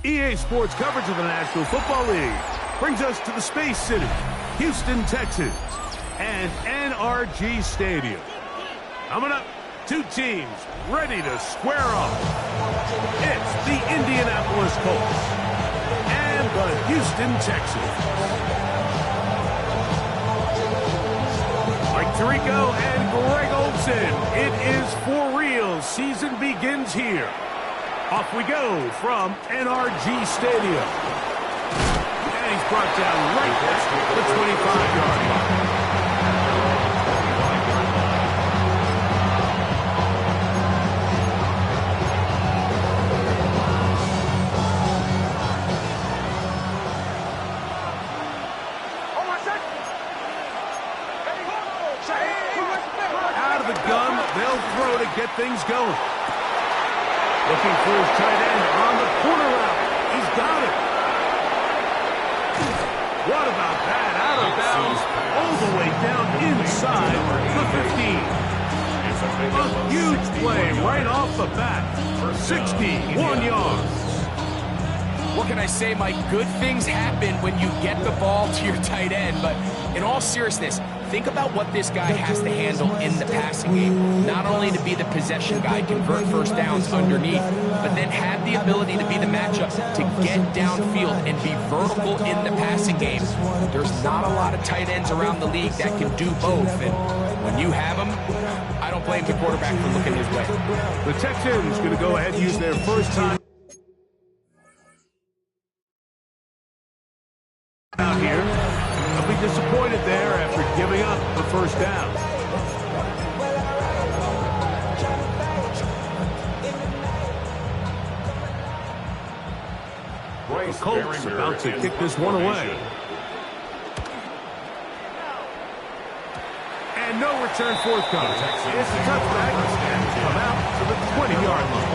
EA Sports coverage of the National Football League brings us to the Space City, Houston, Texas, and NRG Stadium. Coming up, two teams ready to square off. It's the Indianapolis Colts and the Houston Texans. Mike Tirico and Greg Olsen, it is for real. Season begins here. Off we go from NRG Stadium. And he's brought down right at the 25-yard line. Out of the gun, they'll throw to get things going. Looking for his tight end on the corner route. He's got it. What about that? Out of bounds, all the way down inside the 15. A huge play right off the bat for 61 yards. What can I say, Mike? Good things happen when you get the ball to your tight end, but in all seriousness, think about what this guy has to handle in the passing game. Not only to be the possession guy, convert first downs underneath, but then have the ability to be the matchup to get downfield and be vertical in the passing game. There's not a lot of tight ends around the league that can do both, and when you have them, I don't blame the quarterback for looking his way. The Texans going to go ahead and use their first time out here. They'll be disappointed there after giving up the first down. The Colts about to kick this one away. And no return forthcoming. It's a touchback and come out to the 20-yard line.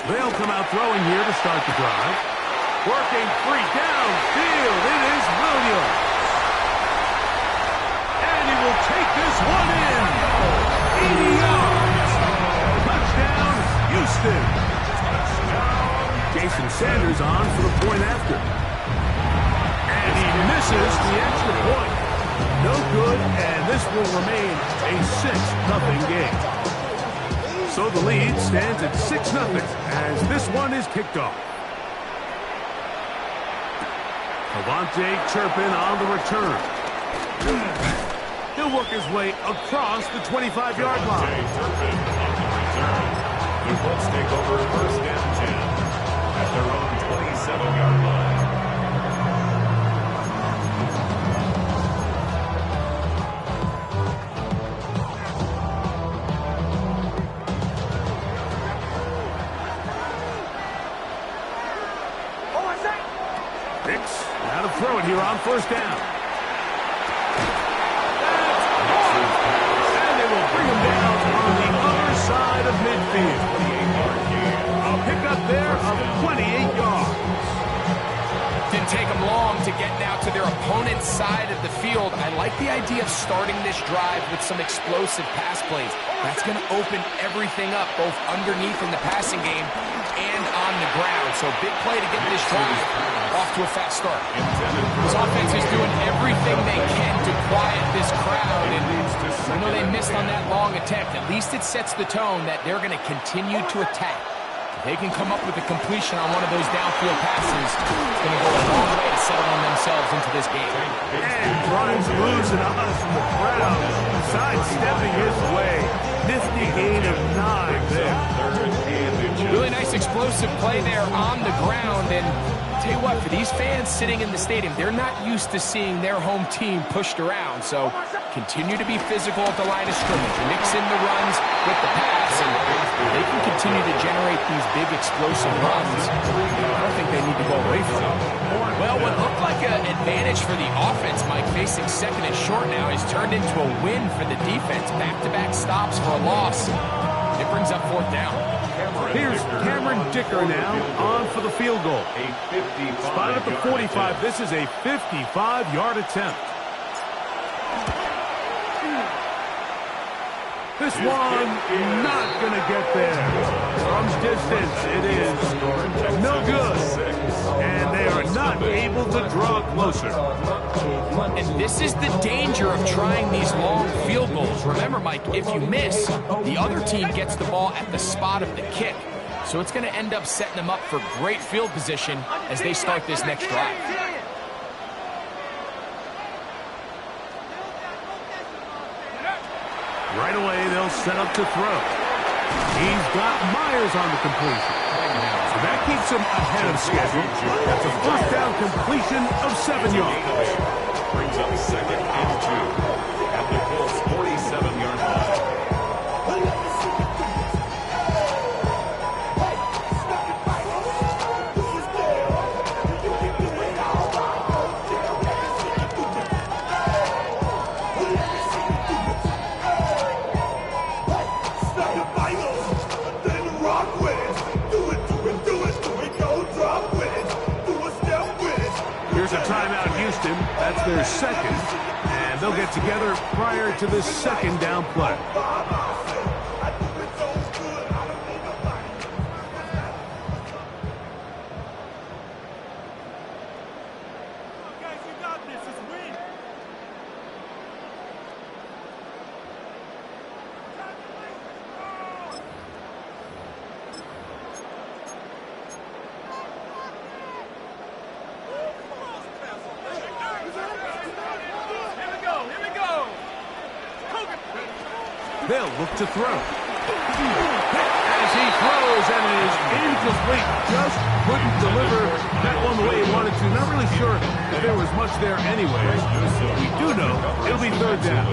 They'll come out throwing here to start the drive. Working free downfield. It is Williams. And he will take this one in. 80 yards. Touchdown, Houston. Jason Sanders on for the point after. And he misses the extra point. No good, and this will remain a 6-0 game. So the lead stands at 6-0 as this one is kicked off. Avante Turpin on the return. He'll work his way across the 25-yard line. Turpin on the return. The Colts take over first down 10 at their own 27-yard line. Throw it here on first down. And they will bring him down on the other side of midfield. A pickup there of 28 yards. Didn't take them long to get now to their opponent's side of the field. I like the idea of starting this drive with some explosive pass plays. That's going to open everything up, both underneath in the passing game and on the ground. So big play to get this drive off to a fast start. This offense is doing everything they can to quiet this crowd. And I know they missed on that long attempt. At least it sets the tone that they're going to continue to attack. If they can come up with a completion on one of those downfield passes, it's going to go a long way to settling themselves into this game. And drives loose and on from the crowd, sidestepping his way. Nifty gain of 9 there. Really nice explosive play there on the ground. And tell you what, for these fans sitting in the stadium, they're not used to seeing their home team pushed around. So continue to be physical at the line of scrimmage. Mix in the runs with the pass. And they can continue to generate these big explosive runs, I don't think they need to go away from it. Well, what looked like an advantage for the offense, Mike, facing second and short now, has turned into a win for the defense. Back-to-back stops for a loss. It brings up fourth down. Here's Cameron Dicker now on for the field goal. Spotted at the 45. This is a 55-yard attempt. This one not going to get there. From distance, it is no good. And they are not able to draw closer. And this is the danger of trying these long field goals. Remember, Mike, if you miss, the other team gets the ball at the spot of the kick. So it's going to end up setting them up for great field position as they start this next drive. Right away, they'll set up to throw. He's got Myers on the completion. So that keeps him ahead of schedule. That's a first down completion of 7 yards. Brings up second and 2 at the Colts' 47-yard line. Here's a timeout, Houston. That's their second. And they'll get together prior to this second down play. They'll look to throw. As he throws, and it is incomplete. Just couldn't deliver that one the way he wanted to. Not really sure if there was much there anyways. We do know it'll be third down.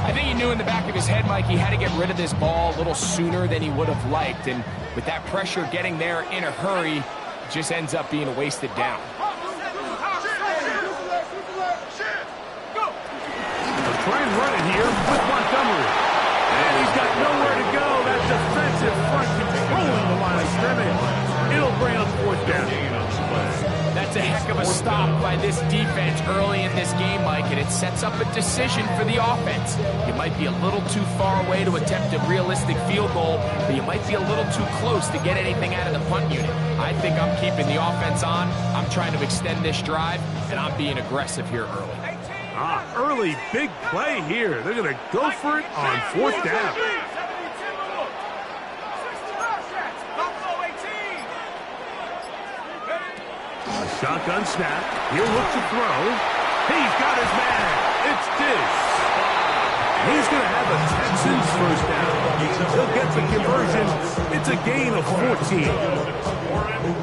I think he knew in the back of his head, Mike, he had to get rid of this ball a little sooner than he would have liked. And with that pressure getting there in a hurry, it just ends up being a wasted down. Try and run it here with Montgomery. And he's got nowhere to go. That defensive front controlling the line of scrimmage. It'll bring up fourth down. That's a heck of a stop by this defense early in this game, Mike, and it sets up a decision for the offense. You might be a little too far away to attempt a realistic field goal, but you might be a little too close to get anything out of the punt unit. I think I'm keeping the offense on. I'm trying to extend this drive, and I'm being aggressive here early. Early big play here. They're going to go for it on fourth down. A shotgun snap. He'll look to throw. He's got his man. It's Diggs. He's going to have a Texans first down. He'll get the conversion. It's a gain of 14.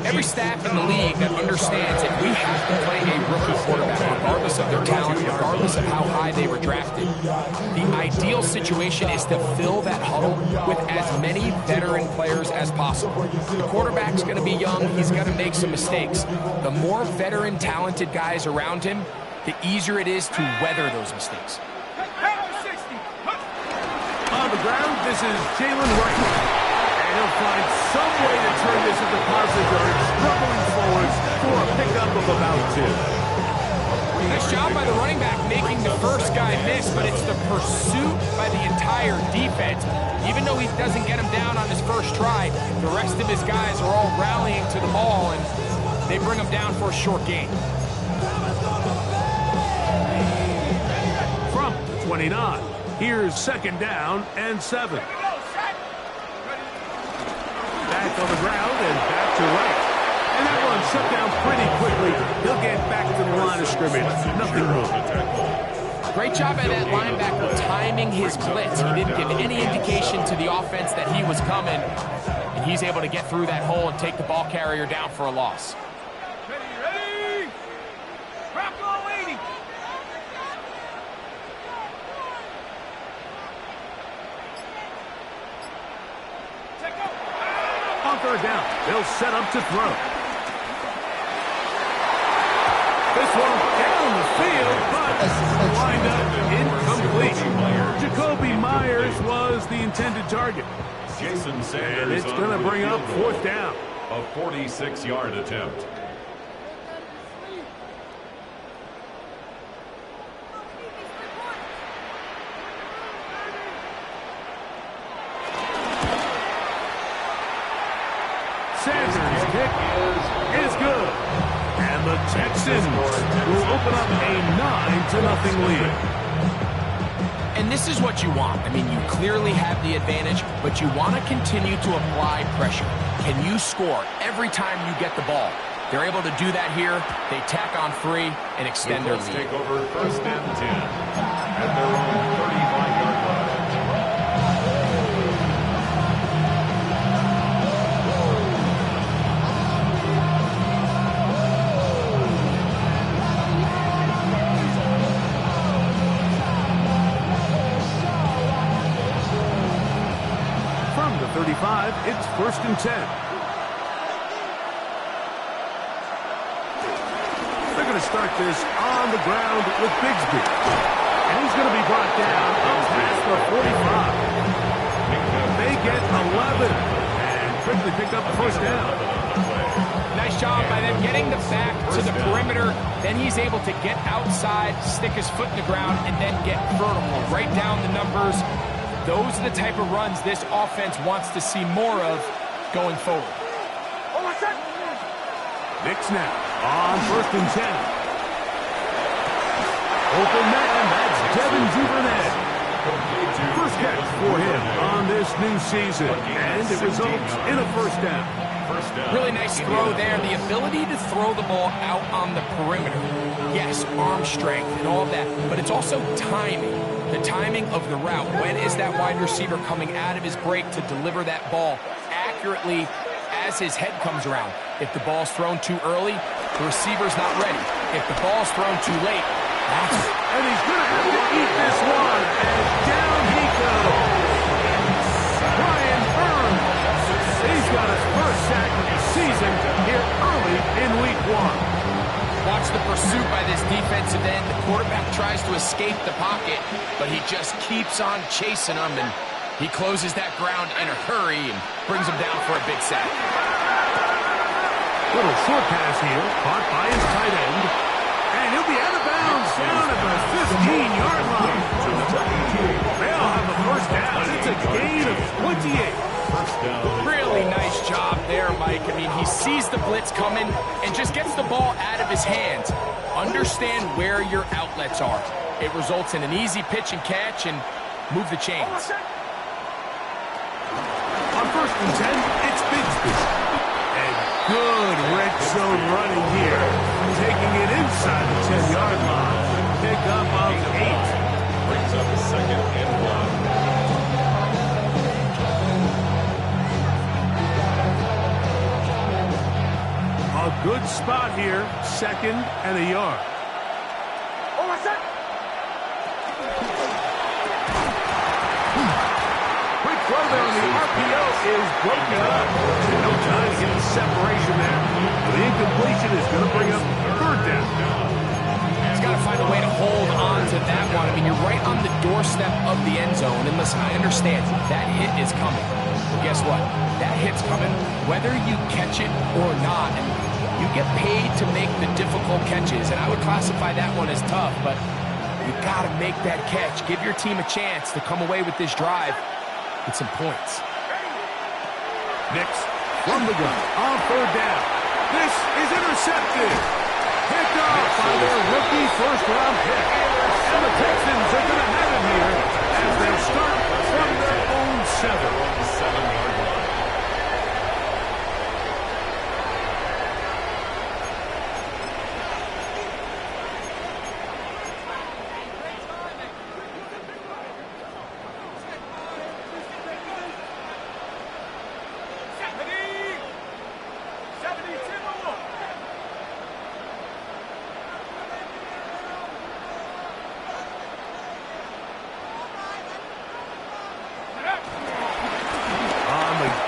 Every staff in the league that understands if we have to play a rookie quarterback, regardless of their talent, regardless of how high they were drafted, the ideal situation is to fill that huddle with as many veteran players as possible. The quarterback's going to be young. He's going to make some mistakes. The more veteran, talented guys around him, the easier it is to weather those mistakes. On the ground, this is Jalen Wright. He'll find some way to turn this into positive yards, struggling forward for a pickup of about 2. Nice job by the running back making the first guy miss, but it's the pursuit by the entire defense. Even though he doesn't get him down on his first try, the rest of his guys are all rallying to the ball, and they bring him down for a short gain. From the 29, here's second down and 7. Back on the ground and back to right. And that one shut down pretty quickly. He'll get back to the line of scrimmage. Nothing wrong. Great job by that linebacker timing his blitz. He didn't give any indication to the offense that he was coming. And he's able to get through that hole and take the ball carrier down for a loss. Ready? Rocco waiting. third down. They'll set up to throw. This one down the field, but lined up incomplete. Jacoby Myers was the intended target. Jason Sanders, and it's going to bring up fourth down. A 46-yard attempt. Sanders' kick is good. And the Texans will open up a 9-0 lead. And this is what you want. I mean, you clearly have the advantage, but you want to continue to apply pressure. Can you score every time you get the ball? They're able to do that here. They tack on 3 and extend their lead. Take over first and 10 at their own 35-yard line. From the 35, it's first and 10. They're going to start this on the ground with Bigsby. And he's going to be brought down up past the 45. They get 11 and quickly pick up the first down. Nice job by them getting the back to the perimeter. Then he's able to get outside, stick his foot in the ground, and then get vertical. Right down the numbers. Those are the type of runs this offense wants to see more of going forward. Knicks now on first and 10. Open man, that's Devin Duvernay. First catch for him on this new season, and it results in a first down. Really nice throw there. The ability to throw the ball out on the perimeter. Yes, arm strength and all that, but it's also timing. The timing of the route. When is that wide receiver coming out of his break to deliver that ball accurately as his head comes around? If the ball's thrown too early, the receiver's not ready. If the ball's thrown too late, that's it. And he's going to have to eat this one, and down he goes. Brian Burns. He's got his first sack of the season here early in week 1. Watch the pursuit by this defensive end. The quarterback tries to escape the pocket, but he just keeps on chasing him, and he closes that ground in a hurry and brings him down for a big sack. Little short pass here, caught by his tight end, and he'll be out of bounds down at the 15-yard line. They'll have the first down. It's a gain of 28. Really nice job there, Mike. I mean, he sees the blitz coming and just gets the ball out of his hands. Understand where your outlets are. It results in an easy pitch and catch and move the chains. On first and 10, it's Bigsby. And good red zone running here. Taking it inside the 10-yard line. Pick up of 8. Brings up a second and 1. A good spot here, second and a yard. Quick throw there on the RPO is broken up. No time to get the separation there. The incompletion is going to bring up third down. He's got to find a way to hold on to that one. I mean, you're right on the doorstep of the end zone. And listen, I understand that hit is coming. Well, guess what? That hit's coming whether you catch it or not. And you get paid to make the difficult catches, and I would classify that one as tough, but you got to make that catch. Give your team a chance to come away with this drive with some points. Knicks from the gun on third down. This is intercepted. Picked off by their rookie first-round pick. And the Texans are going to have it here as they start from their own 7-yard line.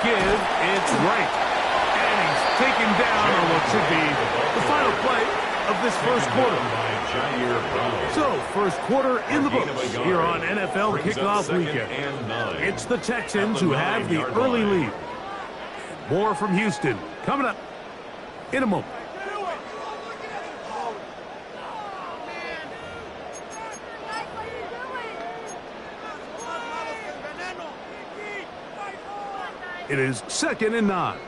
It's right. should be the final play of this first quarter. So, first quarter in the books here on NFL Kickoff Weekend. It's the Texans who have the early lead. More from Houston coming up in a moment. It is 2nd and 9.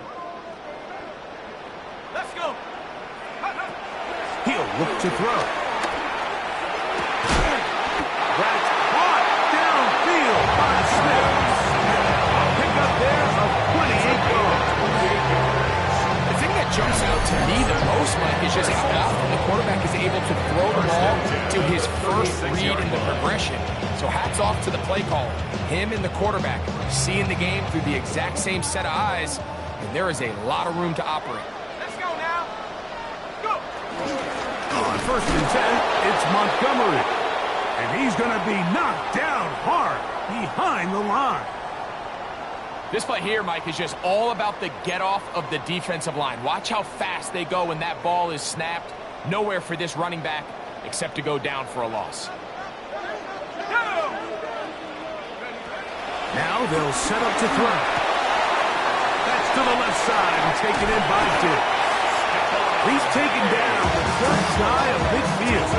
Let's go. He'll look to throw. That's caught downfield by Smith. Pick up there of 28 yards. The thing that jumps out to me the most, Mike, is just how often the quarterback is able to throw the ball to his first read in the progression. So hats off to the play caller. Him and the quarterback seeing the game through the exact same set of eyes, and there is a lot of room to operate. Let's go now. Go. On 1st and 10, it's Montgomery. And he's going to be knocked down hard behind the line. This play here, Mike, is just all about the get-off of the defensive line. Watch how fast they go when that ball is snapped. Nowhere for this running back except to go down for a loss. Now they'll set up to throw. That's to the left side and taken in by Dick. He's taken down just shy of midfield.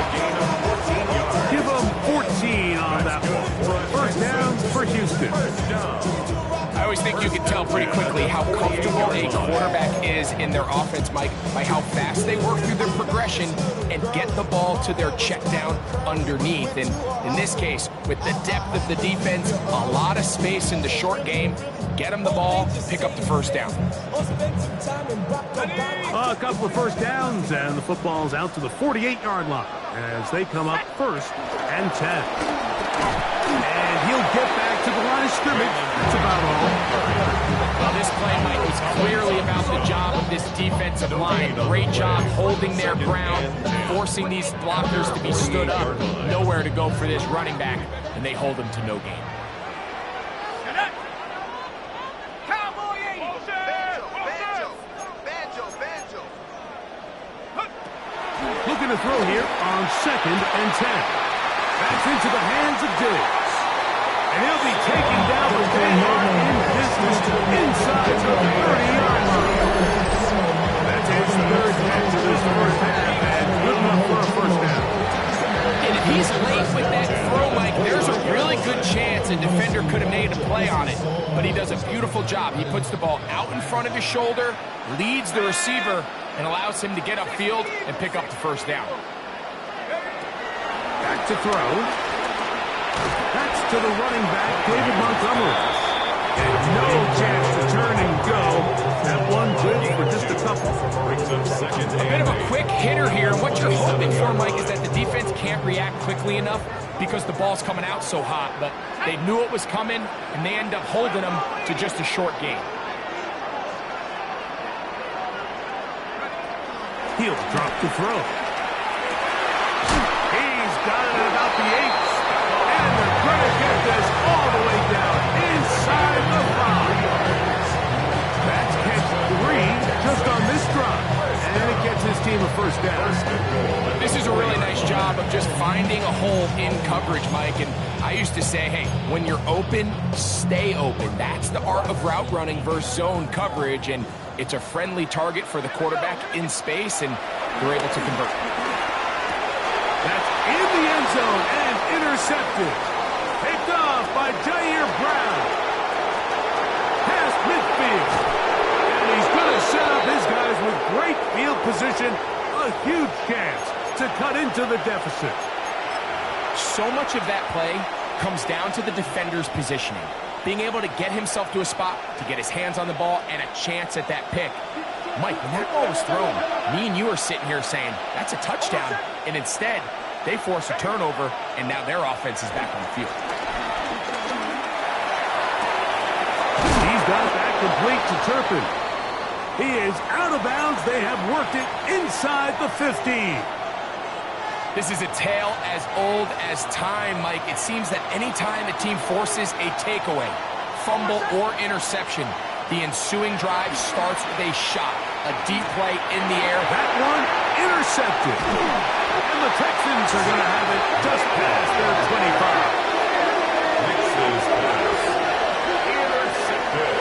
Give him 14 on that one. First down for Houston. I always think you can tell pretty quickly how comfortable a quarterback is in their offense, Mike, by how fast they work through their progression and get the ball to their check down underneath. And in this case, with the depth of the defense, a lot of space in the short game, get them the ball, pick up the first down. A couple of first downs, and the football's out to the 48-yard line as they come up 1st and 10. And he'll get back to the line of scrimmage. That's about all. Well, this play, Mike, was clearly about the job of this defensive line. Great job holding their ground, forcing these blockers to be stood up. Nowhere to go for this running back, and they hold him to no gain. Cowboy 80. Banjo. Looking to throw here on 2nd and 10. That's into the hands of Diggs. And he'll be taken down, but they are in business inside the 30-yard line. That's his 3rd catch of this first half, and good enough for a first down. And if he's late with that throw, Mike, there's a really good chance a defender could have made a play on it. But he does a beautiful job. He puts the ball out in front of his shoulder, leads the receiver, and allows him to get upfield and pick up the first down. Back to throw. That's to the running back, David Montgomery. And no chance to turn and go. That one good for just a couple. A bit of a quick hitter here. What you're hoping for, Mike, is that the defense can't react quickly enough because the ball's coming out so hot. But they knew it was coming, and they end up holding them to just a short gain. He'll drop to throw. He's got it at about the 8. And they're going to get this all the way down inside the 5. That's catch 3 just on this drive. And it gets his team a first down. This is a really nice job of just finding a hole in coverage, Mike. And I used to say, hey, when you're open, stay open. That's the art of route running versus zone coverage. And it's a friendly target for the quarterback in space, and they're able to convert. That's in the end zone and intercepted. Picked off by Jair Brown. Past midfield. And he's going to set up his guys with great field position. A huge chance to cut into the deficit. So much of that play comes down to the defender's positioning. Being able to get himself to a spot, to get his hands on the ball, and a chance at that pick. Mike, when that ball was thrown, me and you are sitting here saying, that's a touchdown. And instead, they force a turnover, and now their offense is back on the field. He's got that complete to Turpin. He is out of bounds. They have worked it inside the 15. This is a tale as old as time, Mike. It seems that any time a team forces a takeaway, fumble, or interception, the ensuing drive starts with a shot. A deep play in the air. That one intercepted. And the Texans are going to have it just past their 25. Mixes pass. Intercepted.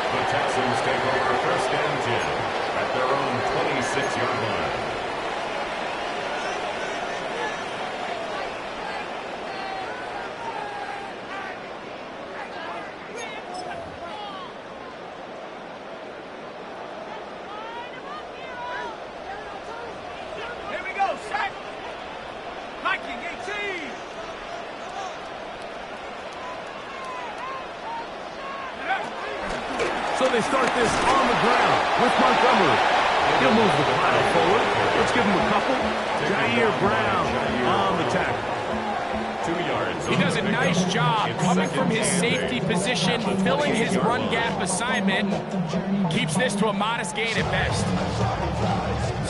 The Texans take over first and 10 at their own 26-yard line. Here we go, set. Viking 18. So they start this on the ground with Montgomery. He'll move the pile forward. Let's give him a couple. Jair Brown on the tackle. 2 yards. He does a nice job coming from his safety position, filling his run gap assignment, keeps this to a modest gain at best.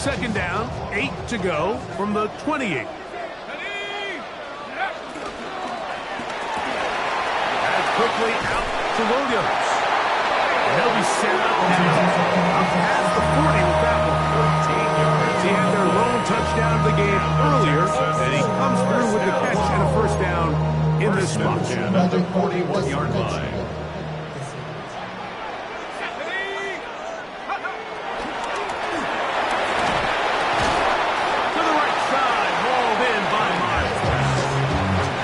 Second down, 8 to go from the 28. That's quickly out to Williams. And he'll be set up now. Up past the 40 with that one. 14 yards. He had their lone touchdown of the game earlier, and he comes through with the catch and a first down in this spot. At the 41-yard line. To the right side, hauled in by Miles.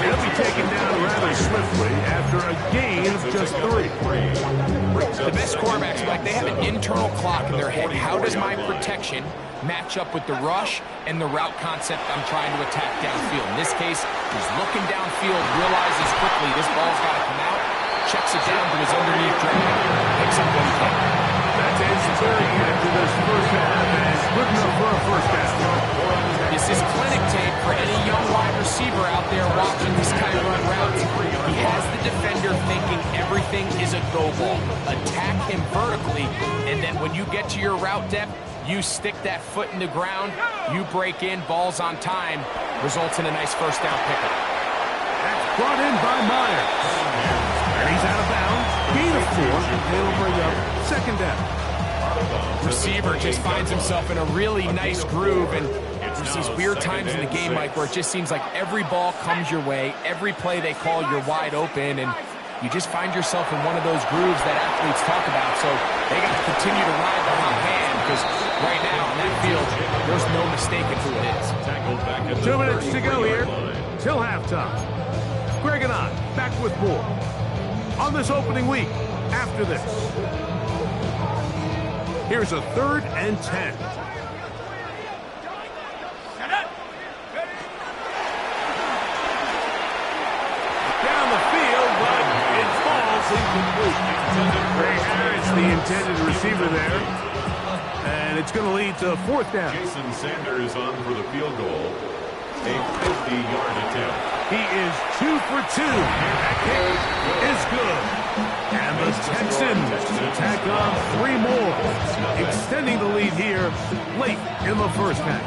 He'll be taken down rather swiftly after a gain of just 3. The best quarterbacks, Mike, they have an internal clock in their head. How does my protection match up with the rush and the route concept I'm trying to attack downfield? In this case, he's looking downfield, realizes quickly this ball's got to come out, checks it down to his underneath drag, picks up what he can. That's inspiring after this first half, and it's good enough for a first down. This is clinic tape for any young wide receiver out there watching this guy run routes. He has the defender thinking everything is a go ball. Attack him vertically, and then when you get to your route depth, you stick that foot in the ground, you break in, ball's on time, results in a nice first down pickup. That's brought in by Myers. And he's out of bounds. Gain of 4, and they'll bring up second down. Receiver just finds himself in a really nice groove, and there's these weird times in the game, Mike, where it just seems like every ball comes your way, every play they call, you're wide open, and you just find yourself in one of those grooves that athletes talk about. So they got to continue to ride the hot hand, because right now in that field, there's no mistaking who it is. 2 minutes to go here till halftime. Greg and I back with more on this opening week after this. Here's a 3rd and 10. Down the field, but it falls incomplete. Ray Harris, the intended receiver there. And it's going to lead to 4th down. Jason Sanders on for the field goal. A 50-yard attempt. He is 2 for 2. That kick is good. And the Texans tack on 3 more, extending the lead here late in the first half.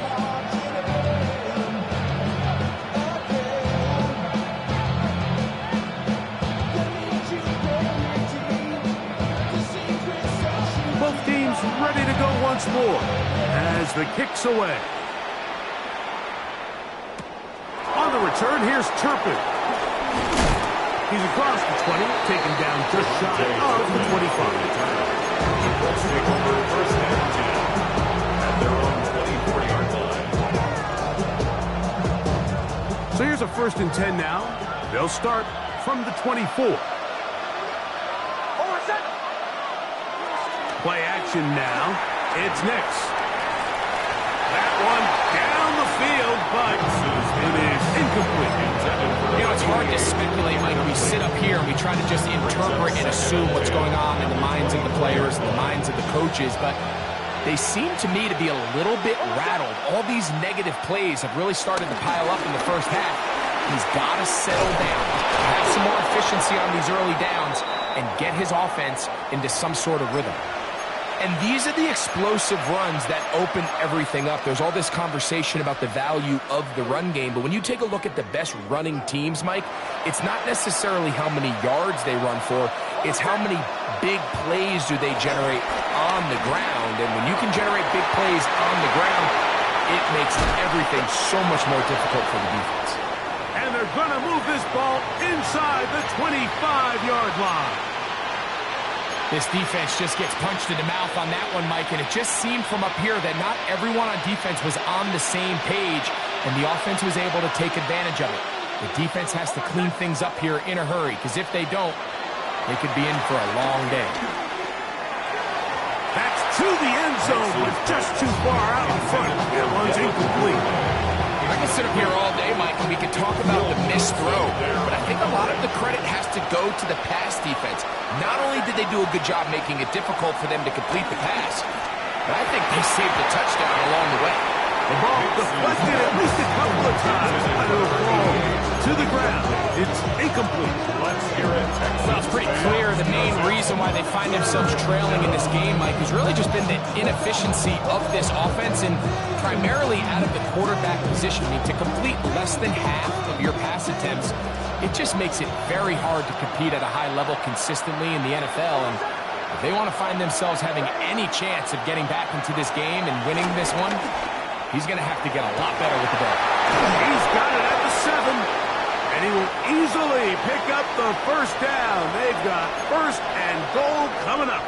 Both teams ready to go once more as the kick's away. On the return, here's Turpin. He's across the 20, taken down just shy of the 25. Let's take over first and 10 at their own 24-yard line. So here's a 1st and 10 now. They'll start from the 24. Play action now. It's next. That one down the field, but it is incomplete. You know, it's hard to speculate, Mike. We sit up here and we try to just interpret and assume what's going on in the minds of the players and the minds of the coaches, but they seem to me to be a little bit rattled. All these negative plays have really started to pile up in the first half. He's got to settle down, have some more efficiency on these early downs, and get his offense into some sort of rhythm. And these are the explosive runs that open everything up. There's all this conversation about the value of the run game, but when you take a look at the best running teams, Mike, it's not necessarily how many yards they run for. It's how many big plays do they generate on the ground. And when you can generate big plays on the ground, it makes everything so much more difficult for the defense. And they're going to move this ball inside the 25-yard line. This defense just gets punched in the mouth on that one, Mike, and it just seemed from up here that not everyone on defense was on the same page, and the offense was able to take advantage of it. The defense has to clean things up here in a hurry, because if they don't, they could be in for a long day. That's to the end zone, but just too far out in front. That one's incomplete. I can sit up here all day, Mike, and we can talk about the missed throw, but I think a lot of the credit has to go to the pass defense. Not only did they do a good job making it difficult for them to complete the pass, but I think they saved a touchdown along the way. The ball deflected at least a couple of times, but it'll fall to the ground. It's incomplete. Let's hear it, Texans. Well, it's pretty clear the main reason why they find themselves trailing in this game, Mike, has really just been the inefficiency of this offense and primarily out of the quarterback position. I mean, to complete less than half of your pass attempts, it just makes it very hard to compete at a high level consistently in the NFL. And if they want to find themselves having any chance of getting back into this game and winning this one, he's going to have to get a lot better with the ball. He's got it at the 7, and he will easily pick up the first down. They've got 1st and goal coming up.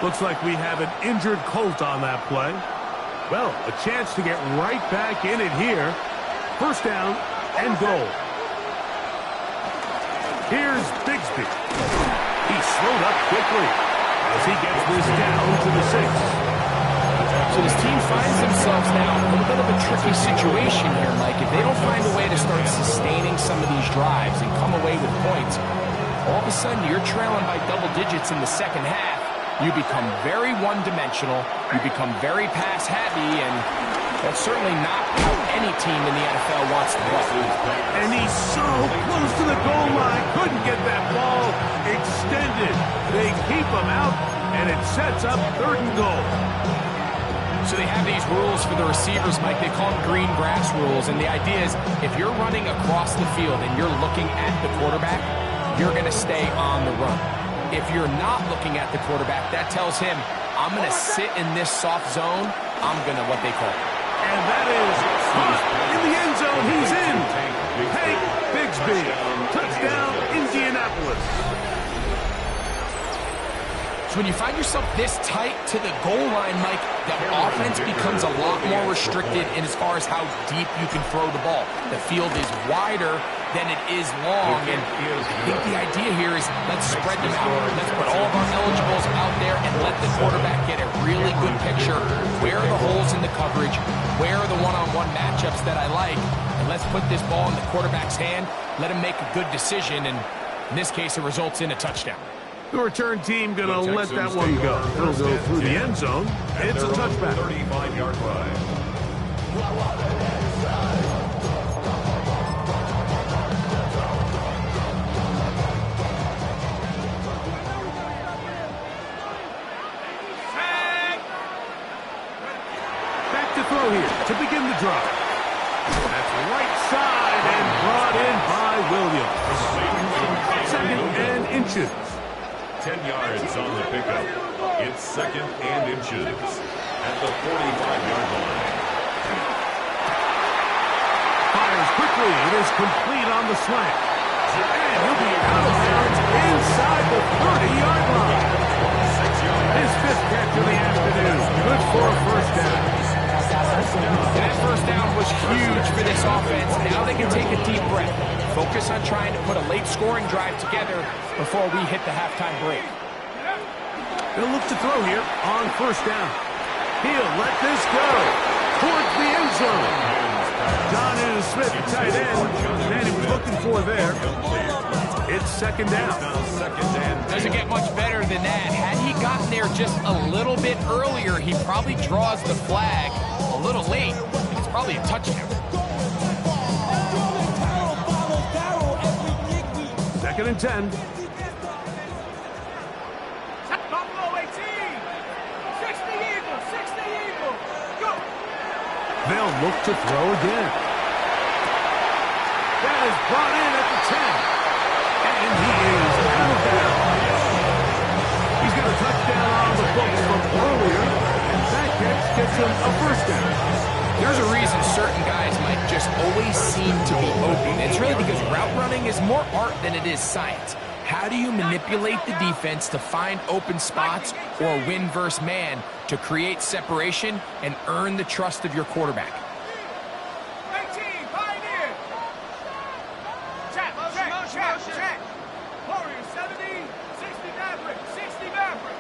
Looks like we have an injured Colt on that play. Well, a chance to get right back in it here. 1st down and goal. Here's Bigsby. He slowed up quickly as he gets this down to the 6. So this team finds themselves now in a little bit of a tricky situation here, Mike. If they don't find a way to start sustaining some of these drives and come away with points, all of a sudden you're trailing by double digits in the second half. You become very one-dimensional. You become very pass-happy, and that's certainly not how any team in the NFL wants to play. And he's so close to the goal line. Couldn't get that ball extended. They keep him out, and it sets up 3rd and goal. So they have these rules for the receivers, Mike. They call them green grass rules. And the idea is if you're running across the field and you're looking at the quarterback, you're going to stay on the run. If you're not looking at the quarterback, that tells him, I'm going to sit in this soft zone. I'm going to what they call it. And that is caught in the end zone. He's in. Hank Bigsby. Touchdown, Indianapolis. So when you find yourself this tight to the goal line, Mike, the offense becomes a lot more restricted in as far as how deep you can throw the ball. The field is wider than it is long, and I think the idea here is let's spread them out. Let's put all of our eligibles out there and let the quarterback get a really good picture. Where are the holes in the coverage? Where are the one-on-one matchups that I like? And let's put this ball in the quarterback's hand, let him make a good decision, and in this case, it results in a touchdown. The return team going to let that one go. It'll go through the end zone. It's a touchback. 35-yard line. Back to throw here to begin the drive. That's right side and brought in by Williams. 2nd and inches. 10 yards on the pickup. It's 2nd and inches at the 45-yard line. Fires quickly. It is complete on the slant. And he'll be out of bounds inside the 30-yard line. His 5th catch of the afternoon. Good for a 1st down. And that 1st down was huge for this offense. Now they can take a deep breath. Focus on trying to put a late scoring drive together before we hit the halftime break. They'll look to throw here on 1st down. He'll let this go towards the end zone. John Smith, tight end, and he was looking for there. It's 2nd down. Doesn't get much better than that. Had he gotten there just a little bit earlier, he probably draws the flag a little late. It's probably a touchdown. 2nd and 10. Buffalo 18. 60 Eagles. 60 Eagles. Go. They'll look to throw again. That is brought in at the 10. And he is out of bounds. him a first down. There's a reason certain guys might just always seem to be open. It's really because route running is more art than it is science. How do you manipulate the defense to find open spots or win versus man to create separation and earn the trust of your quarterback? 18, pioneer. Check. Warrior 70, 60 Maverick, 60 Maverick.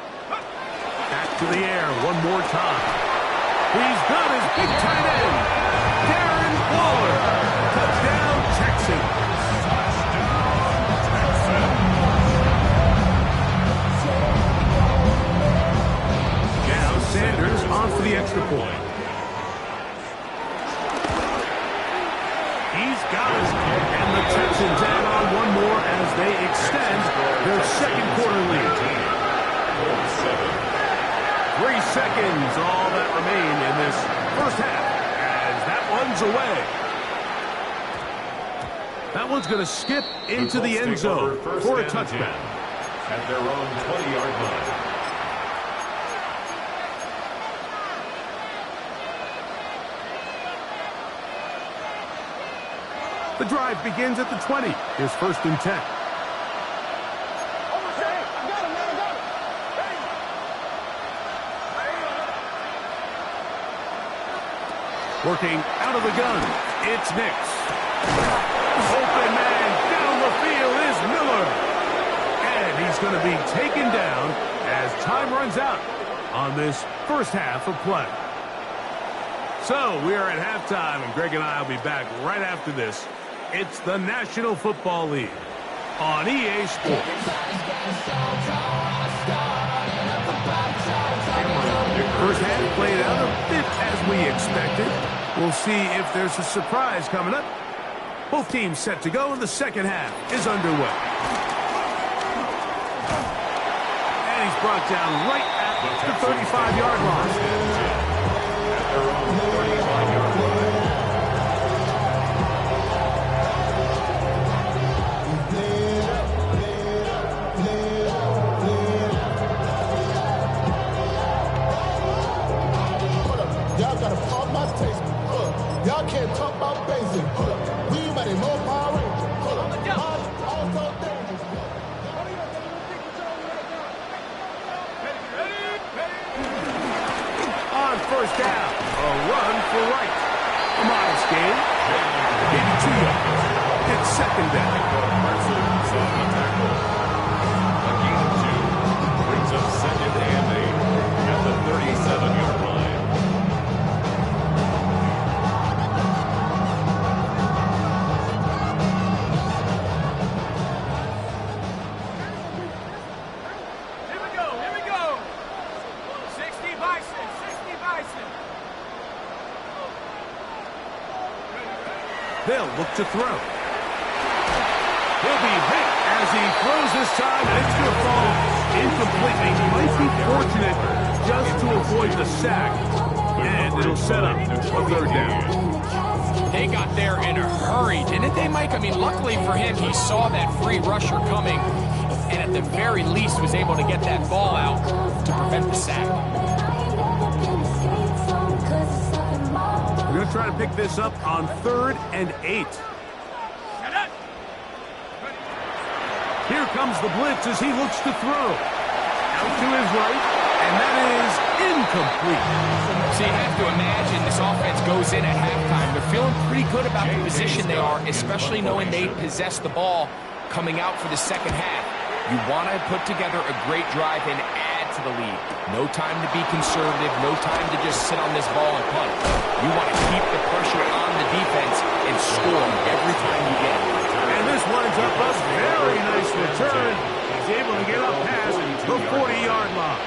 Back to the air one more time. He's got his big tight end, Darren Waller. Touchdown, Texans. Now Sanders on for the extra point. He's got it. And the Texans add on one more as they extend their second quarter lead. 3 seconds, all that remain in this first half, as that one's away. That one's going to skip into the end zone for a touchdown. At their own 20-yard line. The drive begins at the 20. Here's 1st and 10. Working out of the gun, it's Nix. Open man down the field is Miller. And he's going to be taken down as time runs out on this first half of play. So we are at halftime, and Greg and I will be back right after this. It's the National Football League on EA Sports. First half played out a bit as we expected. We'll see if there's a surprise coming up. Both teams set to go, and the second half is underway. And he's brought down right at the 35-yard line. At their own 35-yard line. Y'all gotta pump my taste. Y'all can't talk about basic. We mighty no Power Rangers. Also dangerous. On first down, a run for right. A modest gain. Maybe 2 yards. It's second down. Parsons on the tackle. A gain of 2 brings up 2nd and 8 at the 37-yard line. Here we go. 60 Bison. They'll look to throw. He'll be hit as he throws this time, and it's going to fall incomplete. He might be fortunate just to avoid the sack, and it'll set up a 3rd down. They got there in a hurry, didn't they, Mike? I mean, luckily for him, he saw that free rusher coming, and at the very least was able to get that ball out to prevent the sack. We're going to try to pick this up on 3rd and 8. Here comes the blitz as he looks to throw. Out to his right, and that is incomplete. So you have to imagine this offense goes in at halftime. They're feeling pretty good about the position they are, especially knowing they possess the ball coming out for the second half. You want to put together a great drive and add to the lead. No time to be conservative, no time to just sit on this ball and punt. You want to keep the pressure on the defense and score every time you get it. And this winds up a very nice return. He's able to get up past the 40-yard line.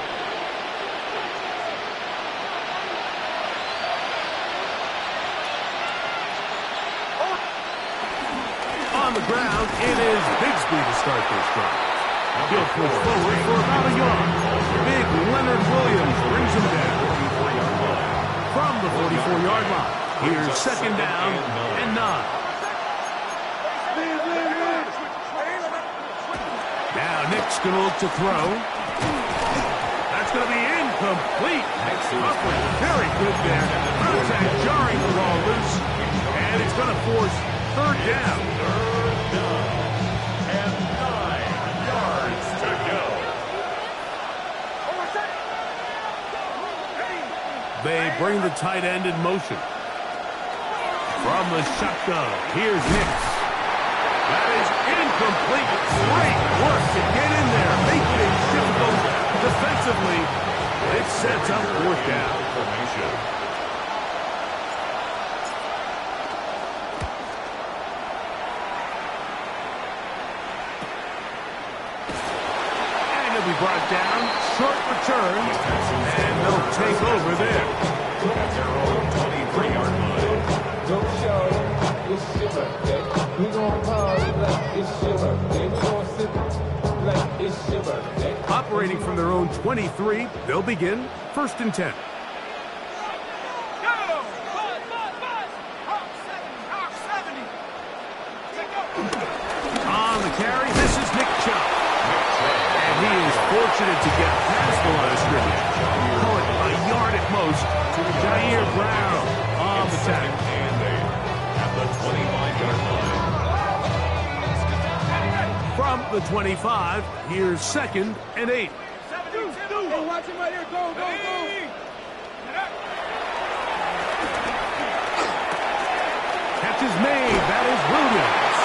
On the ground, it is Bigsby to start this drive. He'll push forward for about a yard. Big Leonard Williams brings him down. From the 44-yard line, here's 2nd down and 9. Now Nick's going to look to throw. That's going to be incomplete. Incomplete. Coughlin, very good there. Contact jarring the ball loose. And it's going to force third down. Third down. And 9 yards to go. They bring the tight end in motion. From the shotgun, here's Hicks. That is incomplete. Great work to get in there. Make things difficult defensively. It sets up fourth down. Formation. And he'll be brought down. Short return. And they'll take over there. At their own 23-yard line. Don't show it's your birthday. We gon' party like it's your birthday. We gon' sip like it's your birthday. Operating from their own 23, they'll begin 1st and 10. On the carry, this is Nick Chubb. And he is fortunate to get past the line of scrimmage. Call it a yard at most to Jair Brown on the tackle. And 8 at the 25-yard line. From the 25, here's 2nd and 8. Hey, watch him right here. Go, go, go. Catch is made. That is Williams.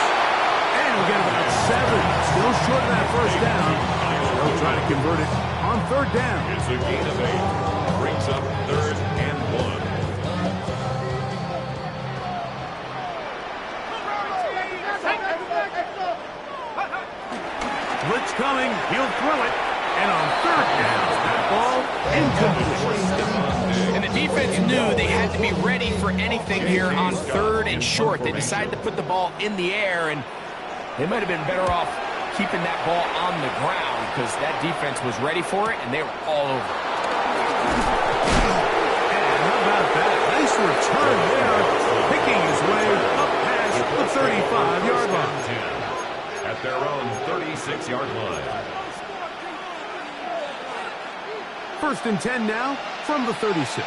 And we'll get about 7. Still short of that first down. They'll try to convert it on 3rd down. It's a gain of 8. Brings up 3rd and 1. Blitz coming. He'll throw it. And on 3rd down, that ball incomplete. And the defense knew they had to be ready for anything here on 3rd and short. They decided to put the ball in the air, and they might have been better off keeping that ball on the ground because that defense was ready for it, and they were all over it. And how about that? Nice return there. Picking his way up past the 35-yard line. At their own 36-yard line. 1st and 10 now from the 36.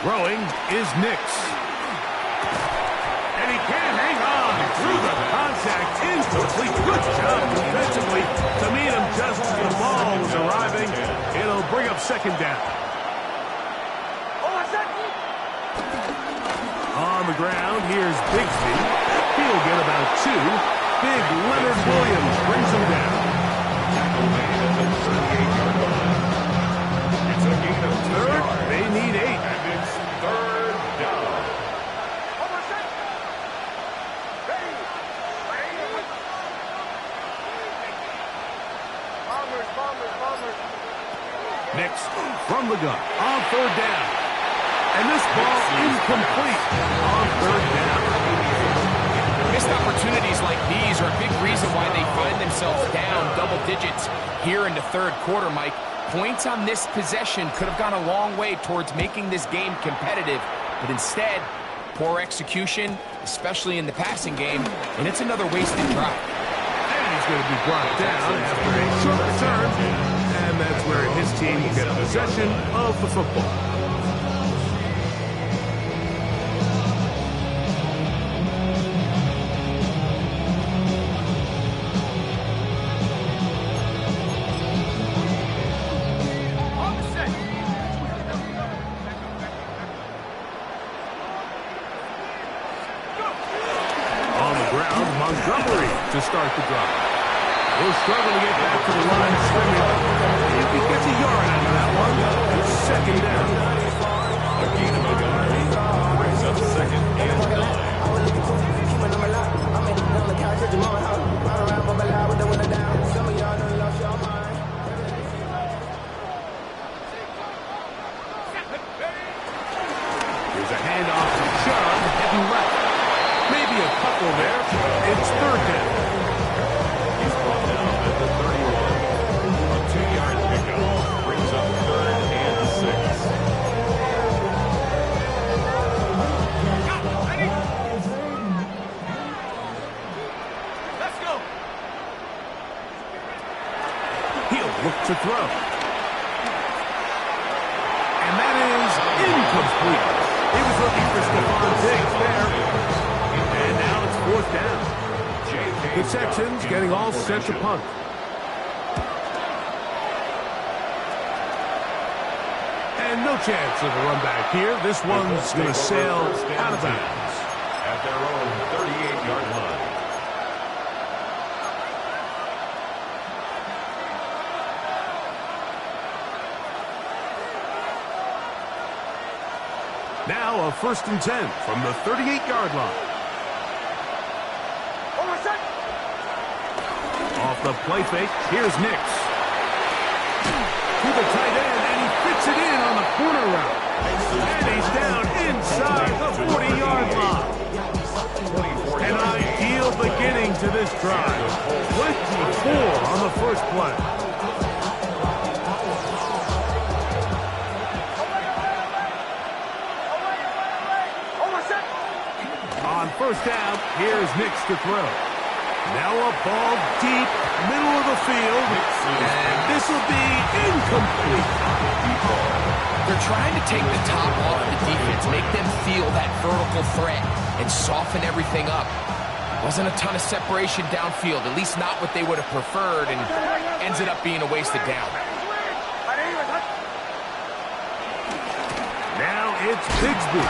Throwing is Nix. And he can't hang on through the contact. Incomplete. Good job defensively to meet him just as the ball was arriving. It'll bring up 2nd down. On the ground, here's Bigsby. He'll get about 2. Big Leonard Williams brings him down. Tackle made at the 38-yard line. It's a gain of 2 3rd, yards. they need 8. And it's 3rd down. Nix from the gun on 3rd down. And this ball incomplete on 3rd down. Missed opportunities like these are a big reason why they find themselves down double digits here in the 3rd quarter, Mike. Points on this possession could have gone a long way towards making this game competitive, but instead, poor execution, especially in the passing game, and it's another wasted drive. And he's going to be brought down after a short return, and that's where his team will get possession of the football. To start the drive. He'll struggle to get back to the line of scrimmage. If he gets a yard out of that one, it's 2nd down. A gain of a yard. Brings up 2nd and 9. Here's a handoff to Chubb, heading left. Maybe a couple there. It's 3rd down. He's brought down at the 31. A 2-yard pickup brings up 3rd and 6. Let's go. incomplete. He was looking for Stephon Diggs there. And now it's fourth down. The Texans getting all set to punt. And no chance of a run back here. This one's going to sail out of bounds. At their own 38-yard line. Now a 1st and 10 from the 38-yard line. Off the play fake, here's Nix. To the tight end, and he fits it in on the corner route. And he's down inside the 40-yard line. An ideal beginning to this drive. 24 on the first play. On first down, here's Nix to throw. Now a ball deep, middle of the field, and this will be incomplete. They're trying to take the top off the defense, make them feel that vertical threat, and soften everything up. Wasn't a ton of separation downfield, at least not what they would have preferred, and ends it up being a wasted down. Now it's Bigsby.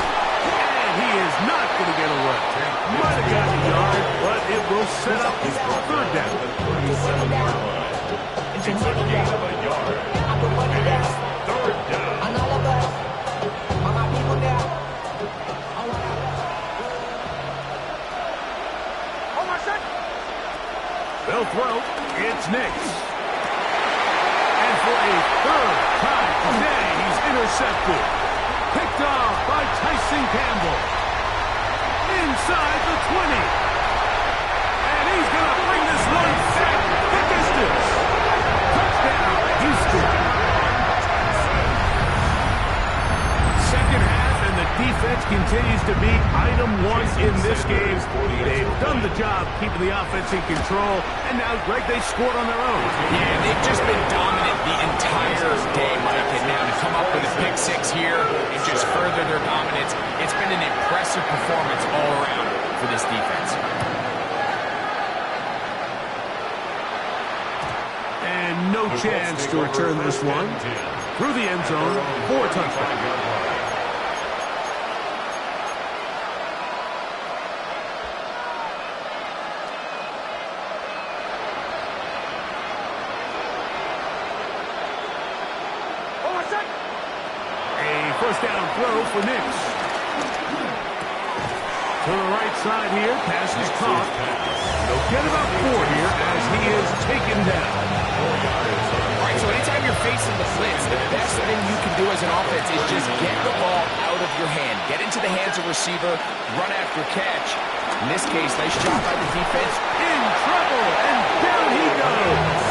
He is not going to get away. Might have gotten a yard, but it will set up his third down. 37-yard line. It's a gain of a yard. And it's third down. They'll throw. It's Nix. And for a third time today, he's intercepted. Picked off by Tyson Campbell. Inside the 20. And he's going to bring this one back the distance. Touchdown, Houston. Second half, and the defense continues to be item one in this game. They've done the job keeping the offense in control, and now, Greg, they scored on their own. Yeah, they've just been dominant the entire day, Mike, and now to come up with a pick six here and just further their dominance, it's been an impressive performance all around for this defense. And no chance to return this one. Through the end zone, 4 touchdowns. First down throw for Nix. To the right side here, pass is caught. They'll get about 4 here as he is taken down. All right, so anytime you're facing the blitz, the best thing you can do as an offense is just get the ball out of your hand. Get into the hands of receiver, run after catch. In this case, nice job by the defense. In trouble, and down he goes.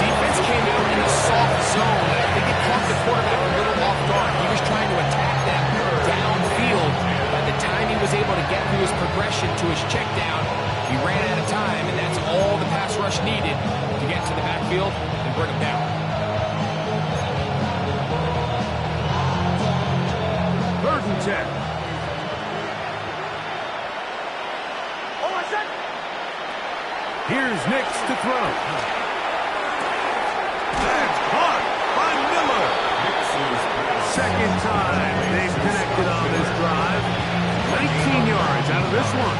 Defense came out in a soft zone. I think it caught the quarterback a little off guard. He was trying to attack them downfield. By the time he was able to get through his progression to his check down, he ran out of time, and that's all the pass rush needed to get to the backfield and bring him down. 3rd and 10. Here's Nix to throw. That's caught by Miller. Second time they've connected on this drive. 19 yards out of this one.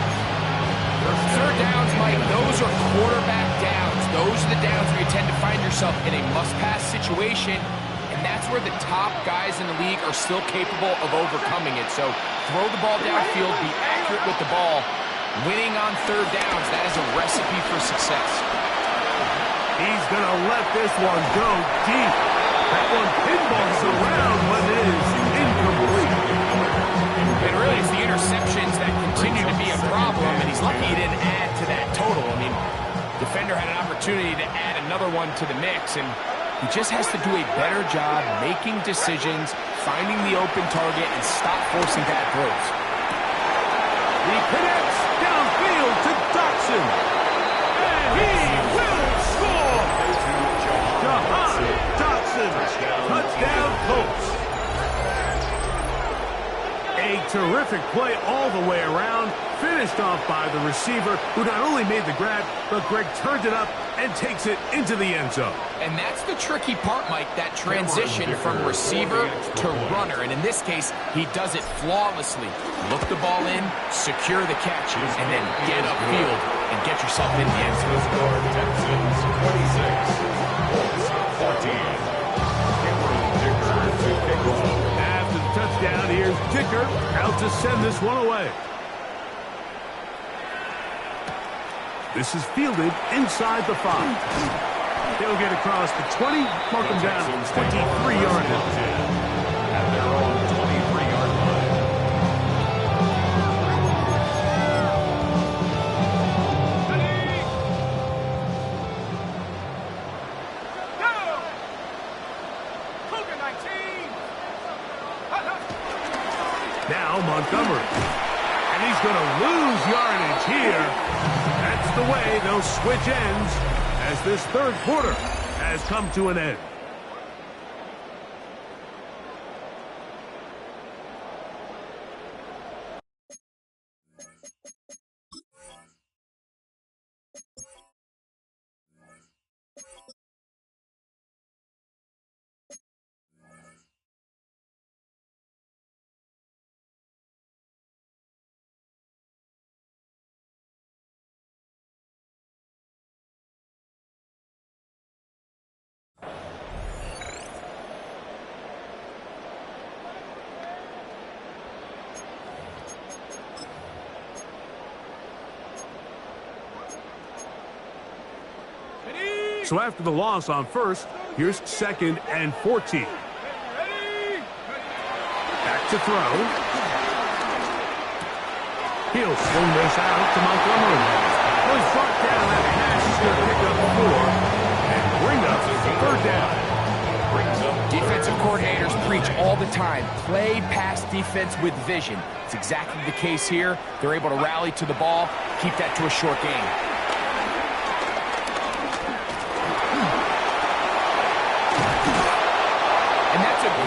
Third downs, Mike, those are quarterback downs. Those are the downs where you tend to find yourself in a must-pass situation, and that's where the top guys in the league are still capable of overcoming it. So throw the ball downfield, be accurate with the ball. Winning on third downs, that is a recipe for success. He's going to let this one go deep. That one pinballs around, but it is incomplete. And really, it's the interceptions that continue to be a problem, and he's lucky he didn't add to that total. I mean, defender had an opportunity to add another one to the mix, and he just has to do a better job making decisions, finding the open target, and stop forcing bad throws. He connects downfield to Dotson. And he will score! Jahan Dotson. Touchdown, Colts. A terrific play all the way around, finished off by the receiver, who not only made the grab, but Greg turned it up and takes it into the end zone. And that's the tricky part, Mike, that transition from receiver to runner. And in this case, he does it flawlessly. Look the ball in, secure the catch, and then get upfield and get yourself in the end zone. Texans 26, Colts 14. After the touchdown, here's Dicker out to send this one away. This is fielded inside the 5. They'll get across the 20, mark them down 23-yard line. At their own 23-yard line. Now Montgomery. And he's going to lose yardage here. That's the way they'll switch ends as this third quarter has come to an end. So after the loss on first, here's 2nd and 14. Back to throw. He'll swing this out to Montgomery. Well, he's brought down that pass. He's going to pick up 4 and bring up the third down. Defensive coordinators preach all the time, play pass defense with vision. It's exactly the case here. They're able to rally to the ball, keep that to a short game.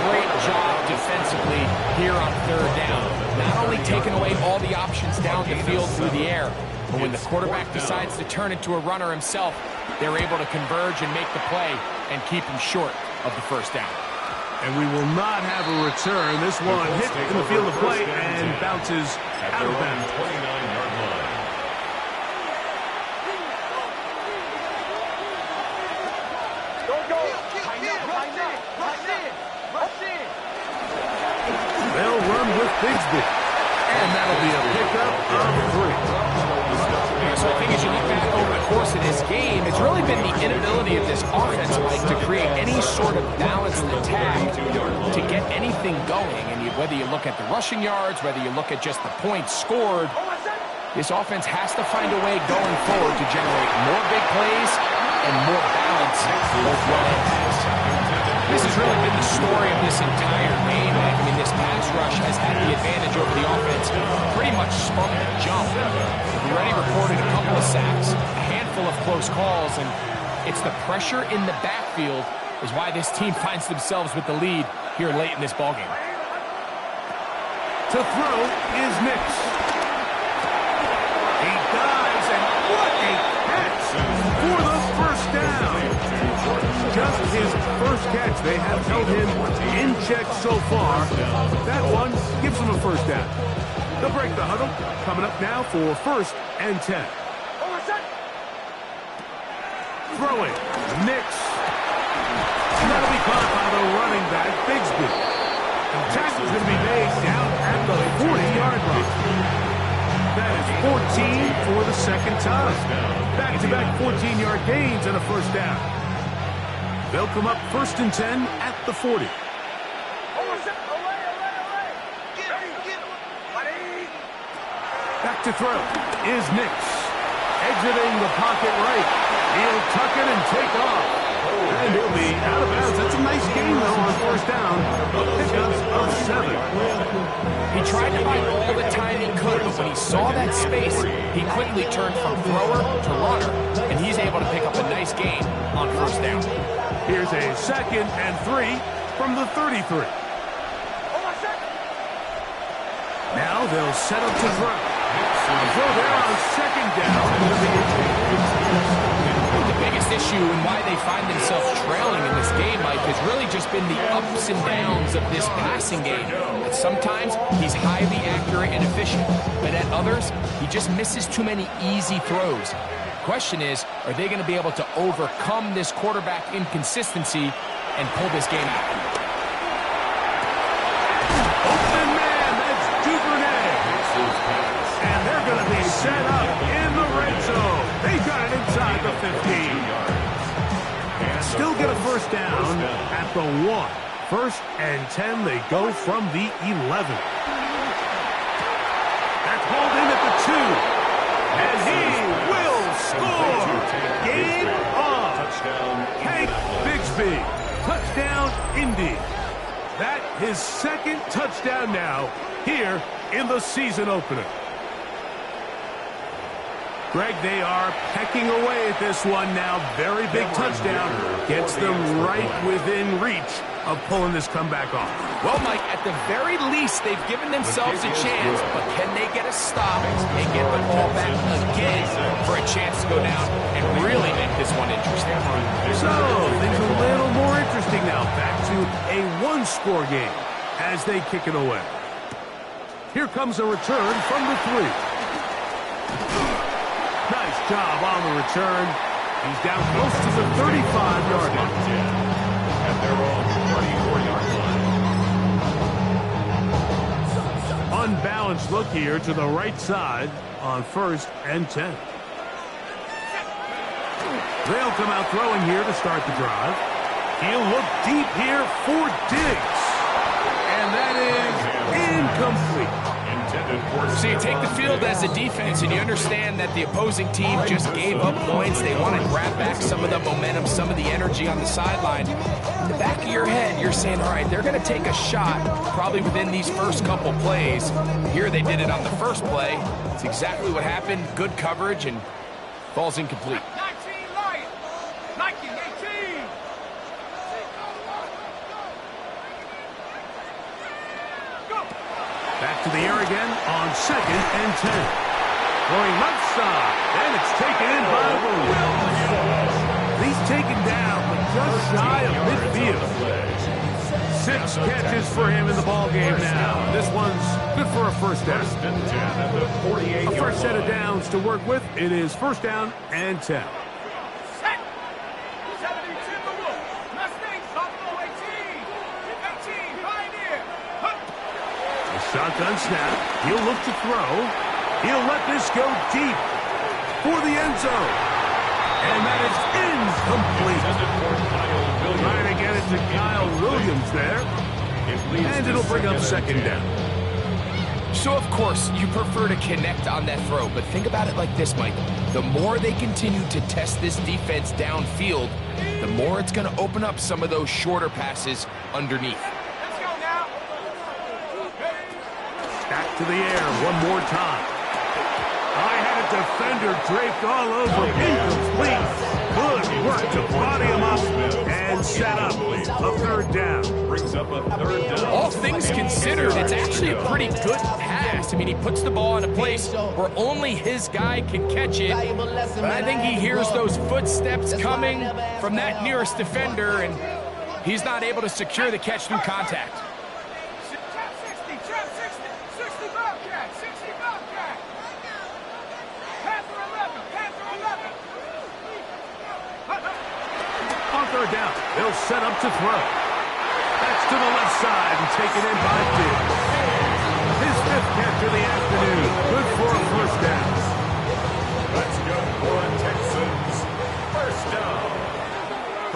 Great job defensively here on third down. Not only taking away all the options down the field through the air, but when the quarterback decides to turn into a runner himself, they're able to converge and make the play and keep him short of the first down. And we will not have a return. This one hit in the field of play and bounces out of bounds. 29-yard line. They'll run with Bigsby. And that'll be a pickup of 3. So I think as you look back over the course of this game, it's really been the inability of this offense, Mike, to create any sort of balanced attack to get anything going. And whether you look at the rushing yards, whether you look at just the points scored, this offense has to find a way going forward to generate more big plays and more balance both one and pass. This has really been the story of this entire game. I mean, this pass rush has had the advantage over the offense pretty much from the jump. We've already recorded a couple of sacks, a handful of close calls, and it's the pressure in the backfield is why this team finds themselves with the lead here late in this ballgame. To throw is Nix. He dives, and what a catch for the first down. Just his first catch. They have held him in check so far. That one gives him a first down. They'll break the huddle. Coming up now for 1st and 10. Throwing. Nix. That'll be caught by the running back, Bigsby. The tackle's going to be made down at the 40-yard line. That is 14 for the second time. Back-to-back 14-yard gains and a first down. They'll come up 1st and 10 at the 40. Back to throw is Nix. Exiting the pocket right. He'll tuck it and take off. And he'll be out of bounds. That's a nice game, though, on 1st down. Pickups of 7. He tried to buy all the time he could, but when he saw that space, he quickly turned from thrower to runner, and he's able to pick up a nice gain on 1st down. Here's a 2nd and 3 from the 33. now they'll set up to throw. A throw there on second down. The biggest issue and why they find themselves trailing in this game, Mike, has really just been the ups and downs of this passing game. And sometimes he's highly accurate and efficient, but at others, he just misses too many easy throws. The question is, are they going to be able to overcome this quarterback inconsistency and pull this game out? Open man, that's Duvernay. And they're going to be set up in the red zone. They got it inside the 15. Still get a first down at the 1. First and 10, they go from the 11. That's hauled in at the 2. And he will score. Game on. Hank Bigsby. Touchdown, Indy. That his second touchdown now here in the season opener. Greg, they are pecking away at this one now. Very big touchdown. Gets them right within reach of pulling this comeback off. Well, Mike, at the very least, they've given themselves a chance, but can they get a stop and get the ball back again for a chance to go down and really make this one interesting? So, things a little more interesting now. Back to a one-score game as they kick it away. Here comes a return from the 3. Nice job on the return. He's down close to the 35-yard line. At their own 34-yard line. Unbalanced look here to the right side on first and 10. They'll come out throwing here to start the drive. He'll look deep here for Diggs. And that is incomplete. So you take the field as a defense and you understand that the opposing team just gave up points. They want to grab back some of the momentum, some of the energy on the sideline. In the back of your head, you're saying, all right, they're going to take a shot probably within these first couple plays. Here they did it on the first play. It's exactly what happened. Good coverage and falls incomplete. 19 Lions. 19, 18. Back to the air again on second and 10. Going left side, and it's taken in by Williams. He's taken down, but just shy of midfield. 6 catches for him in the ball game now. This one's good for a first down. A fresh set of downs to work with. It is first down and 10. Set. 72 Mustangs, Buffalo 18. 18, Pioneer. Shotgun snap. He'll look to throw. He'll let this go deep for the end zone. And that is incomplete. Trying to get it to Kyle Williams there. And it'll bring up second down. So, of course, you prefer to connect on that throw, but think about it like this, Mike. The more they continue to test this defense downfield, the more it's going to open up some of those shorter passes underneath. Let's go now. Back to the air one more time. I had a defender draped all over. Incomplete. Good work to body him up and set up a third down. Brings up a third down. All things considered, it's actually a pretty good pass. I mean, he puts the ball in a place where only his guy can catch it. But I think he hears those footsteps coming from that nearest defender, and he's not able to secure the catch through contact. Trap 60, 60 Bobcat, 60 Bobcat. Panther 11, Panther 11. On third down, they'll set up to throw. That's to the left side and taken in by Diggs. His 5th catch of the afternoon. Good for a first down. Let's go for Texans. First down.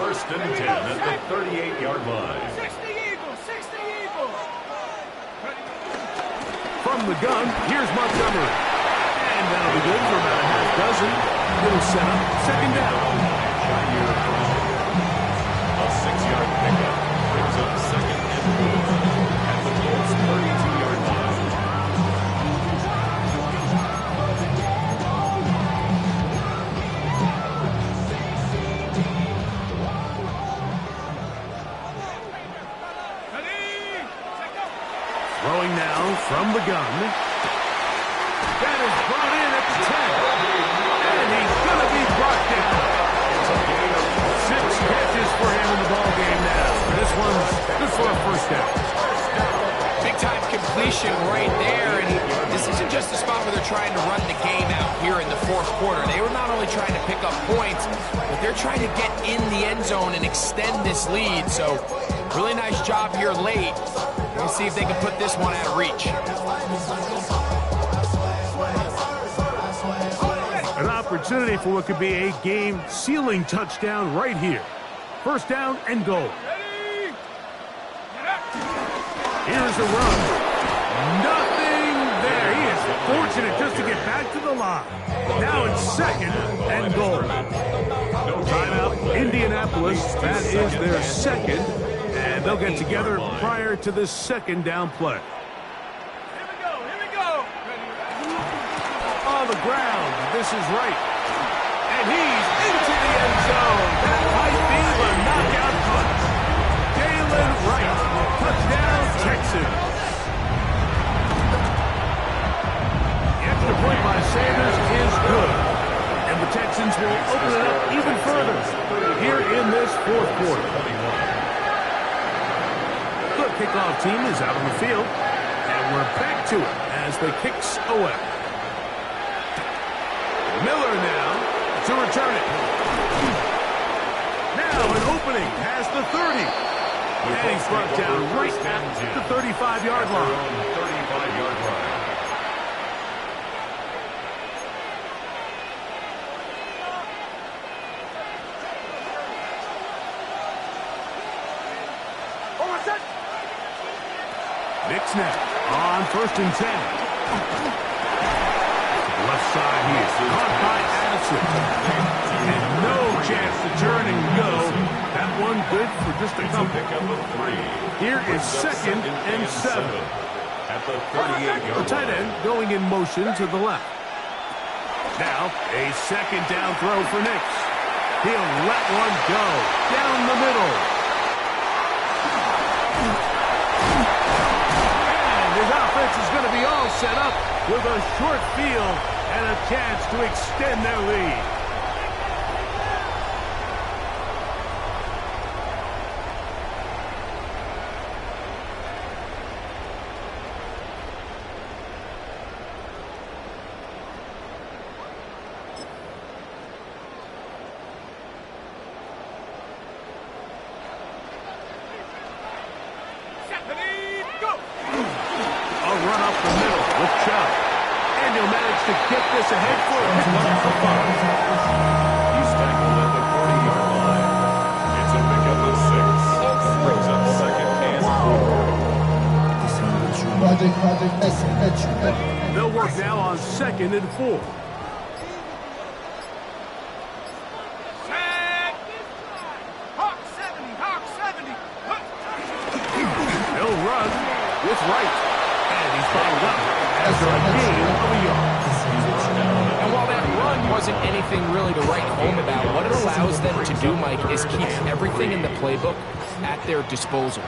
First and 10 at the 38-yard line. 60 Eagles, 60 Eagles. From the gun, here's Montgomery. And that'll be good for about a half dozen. Little setup, second down. A 6-yard pickup brings up second and 4 at the Colts 32-yard line. Throwing now from the gun. That is brought in at the 10. And he's going to be brought down. It's a gain of 6 catches for him in the ball game now. This one's good for a first down. Big-time completion right there, and this isn't just a spot where they're trying to run the game out here in the fourth quarter. They were not only trying to pick up points, but they're trying to get in the end zone and extend this lead. So, really nice job here late. Let's see if they can put this one out of reach. An opportunity for what could be a game-sealing touchdown right here. First down and goal. Here's the run. Nothing there. He is fortunate just to get back to the line. Now it's second and goal. Timeout, Indianapolis. That is their second. And they'll get together prior to this second down play. Here we go. On the ground. This is right. And he's into the end zone. That might be the knockout punch. Jalen Wright. Touchdown, Texans. The extra point by Sanders is good. And the Texans will open it up even further here in this fourth quarter. The kickoff team is out on the field. And we're back to it as the kicks away. Miller now to return it. Now an opening past the 30. And he's brought down right at the 35-yard line. 35-yard line. Nick snap on 1st and 10. Left side here. Caught by Addison. And no chance to turn and go. That one good for just a couple. Here is 2nd and 7. At the 38-yard The tight end going in motion to the left. Now a second down throw for Nix. He'll let one go down the middle. And his offense is going to be all set up with a short field and a chance to extend their lead. Ahead for a pickup for 5. He's tackled at the 40-yard line. It's a pickup of 6. Brings up 2nd and 4. They'll work now on 2nd and 4. Hawk 70. He'll run with Wright. And he's followed up after a gain of a yard. And while that run wasn't anything really to write home about, what it allows them to do, Mike, is keep everything in the playbook at their disposal.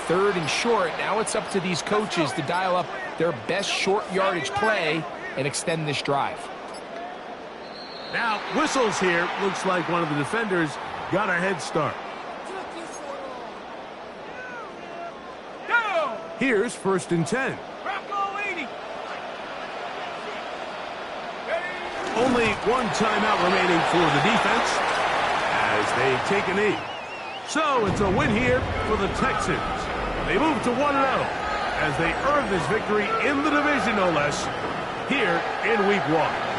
3rd and short, now it's up to these coaches to dial up their best short yardage play and extend this drive. Now, whistles here. Looks like one of the defenders got a head start. Here's 1st and 10. Only one timeout remaining for the defense as they take a knee. So it's a win here for the Texans. They move to 1-0 as they earn this victory in the division, no less, here in Week 1.